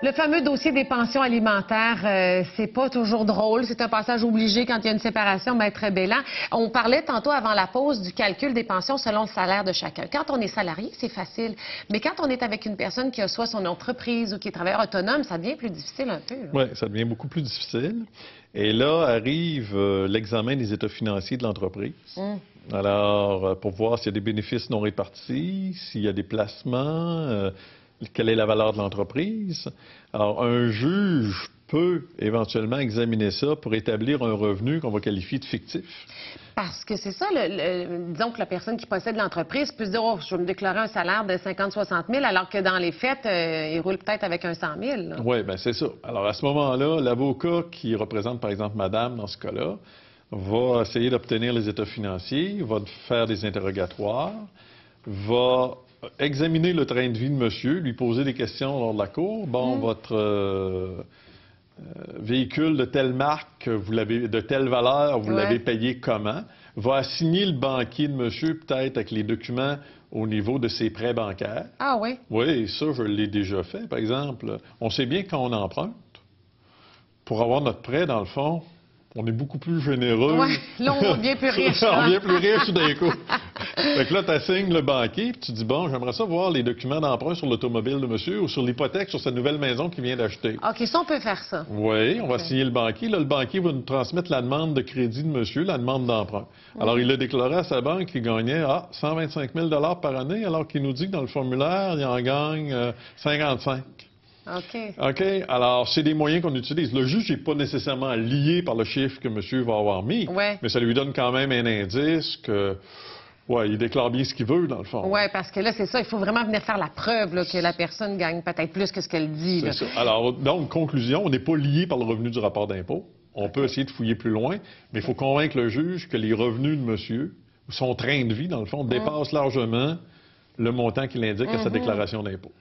Le fameux dossier des pensions alimentaires, c'est pas toujours drôle. C'est un passage obligé quand il y a une séparation, Maître Belland. On parlait tantôt avant la pause du calcul des pensions selon le salaire de chacun. Quand on est salarié, c'est facile. Mais quand on est avec une personne qui a soit son entreprise ou qui est travailleur autonome, ça devient plus difficile un peu. Oui, ça devient beaucoup plus difficile. Et là arrive l'examen des états financiers de l'entreprise. Alors, pour voir s'il y a des bénéfices non répartis, s'il y a des placements, quelle est la valeur de l'entreprise. Alors, un juge peut éventuellement examiner ça pour établir un revenu qu'on va qualifier de fictif. Parce que c'est ça, disons que la personne qui possède l'entreprise peut se dire « Oh, je vais me déclarer un salaire de 50-60 000 », alors que dans les faits, il roule peut-être avec un 100 000. Oui, bien c'est ça. Alors, à ce moment-là, l'avocat qui représente, par exemple, madame, dans ce cas-là, va essayer d'obtenir les états financiers, va faire des interrogatoires, va examiner le train de vie de monsieur, lui poser des questions lors de la cour. Bon, votre véhicule de telle marque, vous l'avez de telle valeur, vous l'avez payé comment? Va assigner le banquier de monsieur, peut-être avec les documents au niveau de ses prêts bancaires. Ah oui? Oui, ça, je l'ai déjà fait, par exemple. On sait bien que quand on emprunte, pour avoir notre prêt, dans le fond, on est beaucoup plus généreux. Oui, là, on devient plus riche. On devient plus riche d'un coup. Fait que là, tu assignes le banquier, puis tu dis, bon, j'aimerais ça voir les documents d'emprunt sur l'automobile de monsieur ou sur l'hypothèque sur sa nouvelle maison qu'il vient d'acheter. OK, ça, on peut faire ça. Oui, on va signer le banquier. Là, le banquier va nous transmettre la demande de crédit de monsieur, la demande d'emprunt. Alors, il a déclaré à sa banque qu'il gagnait 125 000 par année, alors qu'il nous dit que dans le formulaire, il en gagne 55. OK. Alors, c'est des moyens qu'on utilise. Le juge n'est pas nécessairement lié par le chiffre que monsieur va avoir mis, mais ça lui donne quand même un indice que, il déclare bien ce qu'il veut, dans le fond. Oui, parce que là, c'est ça, il faut vraiment venir faire la preuve là, que la personne gagne peut-être plus que ce qu'elle dit. C'est ça. Alors, donc, conclusion, on n'est pas lié par le revenu du rapport d'impôt. On peut essayer de fouiller plus loin, mais il faut convaincre le juge que les revenus de monsieur, son train de vie, dans le fond, dépassent largement le montant qu'il indique à sa déclaration d'impôt.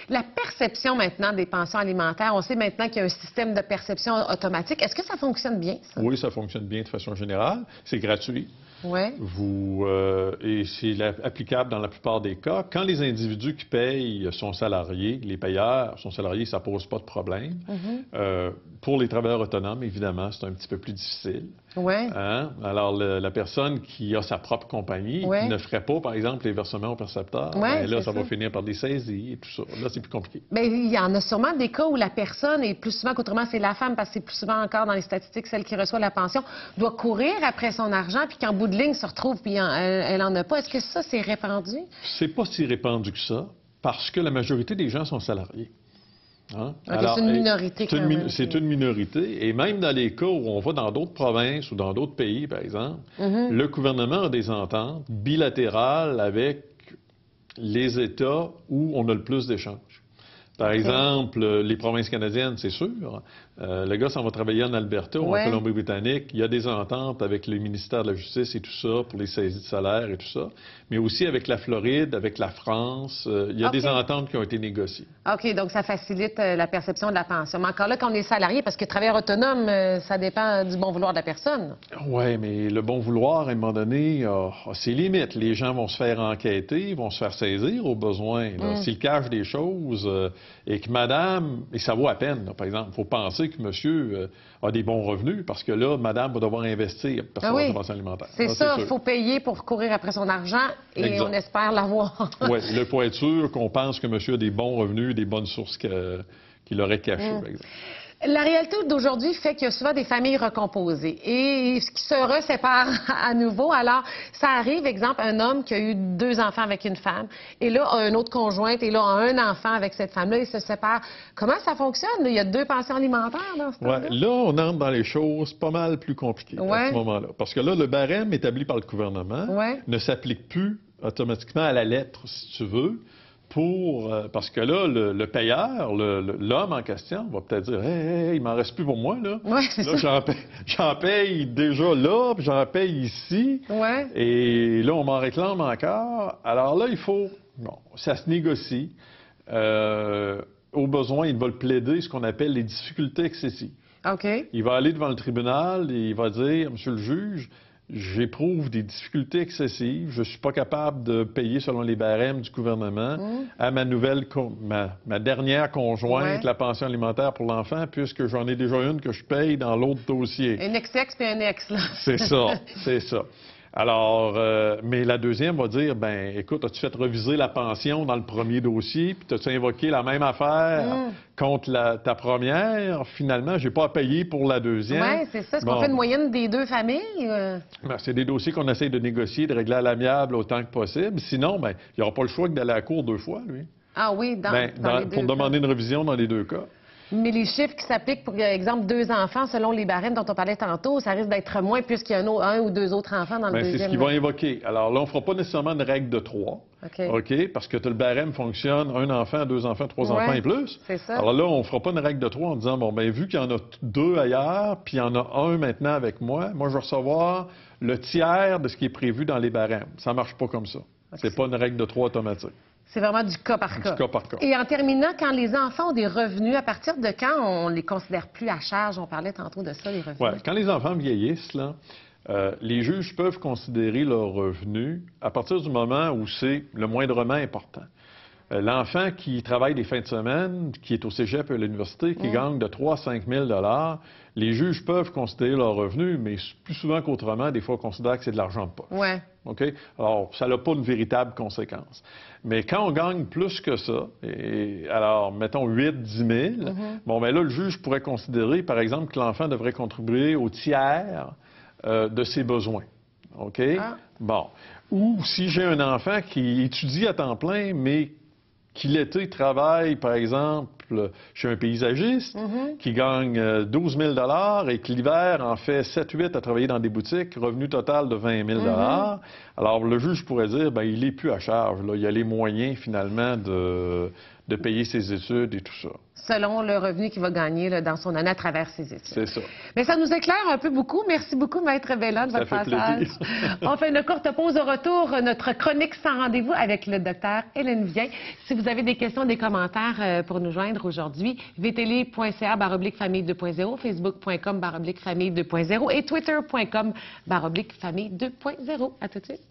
La perception maintenant des pensions alimentaires, on sait maintenant qu'il y a un système de perception automatique. Est-ce que ça fonctionne bien, ça? Oui, ça fonctionne bien de façon générale. C'est gratuit. Et c'est applicable dans la plupart des cas. Quand les individus qui payent sont salariés, les payeurs sont salariés, ça ne pose pas de problème. Pour les travailleurs autonomes, évidemment, c'est un petit peu plus difficile. Alors, la personne qui a sa propre compagnie qui ne ferait pas, par exemple, les versements au percepteur, là, ça va finir par des saisies et tout ça. Là, c'est plus compliqué. Bien, il y en a sûrement des cas où la personne, et plus souvent qu'autrement, c'est la femme, parce que c'est plus souvent encore dans les statistiques, celle qui reçoit la pension, doit courir après son argent, puis qu'en bout de ligne, se retrouve, puis elle en a pas. Est-ce que ça, c'est répandu? C'est pas si répandu que ça, parce que la majorité des gens sont salariés. C'est une minorité quand même. C'est une minorité. Et même dans les cas où on va dans d'autres provinces ou dans d'autres pays, par exemple, le gouvernement a des ententes bilatérales avec les États où on a le plus d'échanges. Par exemple, les provinces canadiennes, c'est sûr. Le gars s'en va travailler en Alberta ou en Colombie-Britannique. Il y a des ententes avec le ministère de la Justice et tout ça pour les saisies de salaire et tout ça. Mais aussi avec la Floride, avec la France. Il y a des ententes qui ont été négociées. OK, donc ça facilite la perception de la pension. Mais encore là, quand on est salarié, parce que travailleur autonome, ça dépend du bon vouloir de la personne. Oui, mais le bon vouloir, à un moment donné, a ses limites. Les gens vont se faire enquêter, vont se faire saisir au besoin. S'ils cachent des choses et que madame, et ça vaut à peine, là, par exemple, il faut penser que monsieur a des bons revenus parce que là, madame va devoir investir pour sa pension alimentaire. C'est ça, il faut payer pour courir après son argent et on espère l'avoir. Oui, il faut être sûr qu'on pense que monsieur a des bons revenus, des bonnes sources qu'il aurait cachées, par exemple. La réalité d'aujourd'hui fait qu'il y a souvent des familles recomposées et qui se reséparent à nouveau. Alors, ça arrive, exemple, un homme qui a eu 2 enfants avec une femme et là, a une autre conjointe et là, a un enfant avec cette femme-là, ils se séparent. Comment ça fonctionne? Il y a 2 pensions alimentaires dans ce cas-là? Là, on entre dans les choses pas mal plus compliquées à ce moment-là. Parce que là, le barème établi par le gouvernement ne s'applique plus automatiquement à la lettre, si tu veux. Parce que là, le payeur, l'homme en question, va peut-être dire « Hey, il m'en reste plus pour moi, là. J'en paye déjà là, puis j'en paye ici. Et là, on m'en réclame encore. Alors là, il faut... Bon, ça se négocie. Au besoin, il va le plaider, ce qu'on appelle les difficultés excessives. Il va aller devant le tribunal et il va dire « Monsieur le juge, j'éprouve des difficultés excessives. Je ne suis pas capable de payer selon les barèmes du gouvernement à ma dernière conjointe la pension alimentaire pour l'enfant, puisque j'en ai déjà une que je paye dans l'autre dossier. Un ex-ex puis un ex, là. C'est ça, c'est ça. Alors, mais la deuxième va dire, ben, écoute, as-tu fait reviser la pension dans le premier dossier, puis as-tu invoqué la même affaire contre ta première? Finalement, j'ai pas à payer pour la deuxième. Oui, c'est ça. Est-ce qu'on fait une moyenne des deux familles? Ben, c'est des dossiers qu'on essaie de négocier, de régler à l'amiable autant que possible. Sinon, ben, il n'aura pas le choix que d'aller à la cour 2 fois, lui. Ah oui, dans les deux pour demander une révision dans les 2 cas. Mais les chiffres qui s'appliquent pour, exemple, 2 enfants, selon les barèmes dont on parlait tantôt, ça risque d'être moins puisqu'il y a un ou 2 autres enfants dans le deuxième. C'est ce qu'ils vont invoquer. Alors là, on ne fera pas nécessairement une règle de 3. OK? Parce que le barème fonctionne 1 enfant, 2 enfants, 3 enfants et plus. C'est ça. Alors là, on ne fera pas une règle de 3 en disant, bon, ben vu qu'il y en a 2 ailleurs, puis il y en a 1 maintenant avec moi, je vais recevoir le tiers de ce qui est prévu dans les barèmes. Ça ne marche pas comme ça. C'est pas une règle de 3 automatique. C'est vraiment du cas par cas. Du cas par cas. Et en terminant, quand les enfants ont des revenus, à partir de quand on les considère plus à charge? On parlait tantôt de ça, les revenus. Oui, quand les enfants vieillissent, là, les juges peuvent considérer leurs revenus à partir du moment où c'est le moindrement important. L'enfant qui travaille des fins de semaine, qui est au cégep et à l'université, qui gagne de 3 à 5 000 $, les juges peuvent considérer leurs revenus, mais plus souvent qu'autrement, des fois, on considère que c'est de l'argent de poche. Oui. OK? Alors, ça n'a pas une véritable conséquence. Mais quand on gagne plus que ça, alors, mettons 8 10 000, bon, ben là, le juge pourrait considérer, par exemple, que l'enfant devrait contribuer au tiers de ses besoins. OK? Ah. Bon. Ou si j'ai un enfant qui étudie à temps plein, mais qui l'été travaille, par exemple, chez un paysagiste, qui gagne 12 000 $ et que l'hiver en fait 7-8 à travailler dans des boutiques, revenu total de 20 000 $. Alors, le juge pourrait dire, ben il n'est plus à charge. Là. Il y a les moyens, finalement, de payer ses études et tout ça. Selon le revenu qu'il va gagner là, dans son année à travers ses études. C'est ça. Mais ça nous éclaire un peu beaucoup. Merci beaucoup, Maître Bellin, de votre passage. On fait une courte pause au retour. Notre chronique sans rendez-vous avec le docteur Hélène Vien. Si vous avez des questions, des commentaires pour nous joindre aujourd'hui, vtl.ca/famille 2.0, facebook.com/famille 2.0 et twitter.com/famille 2.0. À tout de suite.